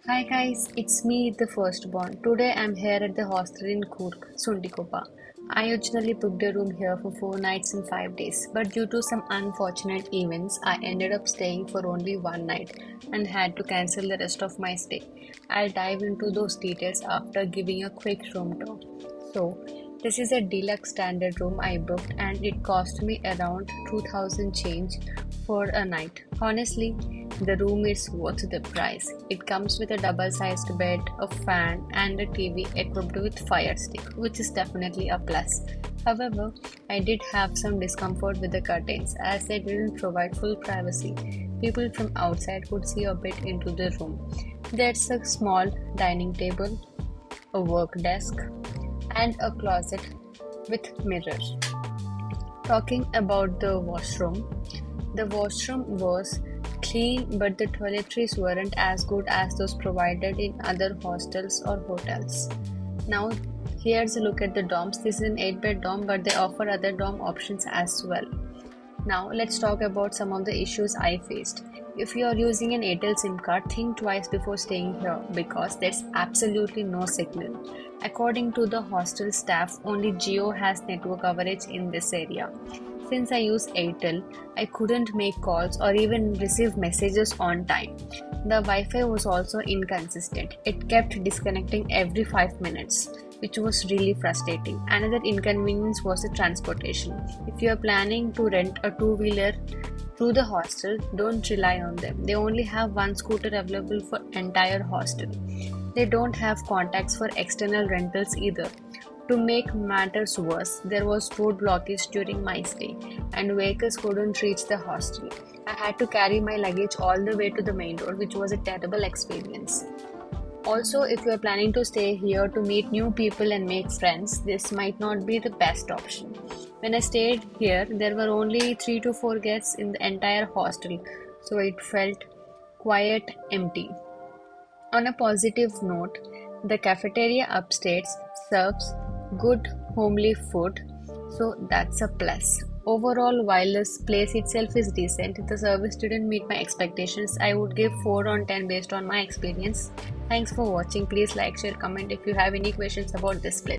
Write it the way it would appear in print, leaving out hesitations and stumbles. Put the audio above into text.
Hi guys, it's me, the Firstborn. Today I'm here at the hostel in Coorg, Suntikoppa. I originally booked a room here for 4 nights and 5 days, but due to some unfortunate events, I ended up staying for only one night and had to cancel the rest of my stay. I'll dive into those details after giving a quick room tour. So, this is a deluxe standard room I booked and it cost me around 2000 change for a night. Honestly, the room is worth the price. It comes with a double-sized bed, a fan, and a TV equipped with Fire Stick, which is definitely a plus. However, I did have some discomfort with the curtains as they didn't provide full privacy. People from outside could see a bit into the room. There's a small dining table, a work desk, and a closet with mirrors. Talking about the washroom was clean, but the toiletries weren't as good as those provided in other hostels or hotels. Now, here's a look at the dorms. This is an 8-bed dorm, but they offer other dorm options as well. Now, let's talk about some of the issues I faced. If you are using an Airtel SIM card, think twice before staying here because there's absolutely no signal. According to the hostel staff, only Jio has network coverage in this area. Since I use Airtel, I couldn't make calls or even receive messages on time. The Wi-Fi was also inconsistent. It kept disconnecting every 5 minutes, which was really frustrating. Another inconvenience was the transportation. If you are planning to rent a two-wheeler through the hostel, don't rely on them. They only have one scooter available for entire hostel. They don't have contacts for external rentals either. To make matters worse, there was road blockage during my stay, and vehicles couldn't reach the hostel. I had to carry my luggage all the way to the main road, which was a terrible experience. Also, if you are planning to stay here to meet new people and make friends, this might not be the best option. When I stayed here, there were only 3 to 4 guests in the entire hostel, so it felt quite empty. On a positive note, the cafeteria upstairs serves good homely food, so that's a plus. Overall, while this place itself is decent, the service didn't meet my expectations. I would give 4 on 10 based on my experience. Thanks for watching. Please like, share, comment if you have any questions about this place.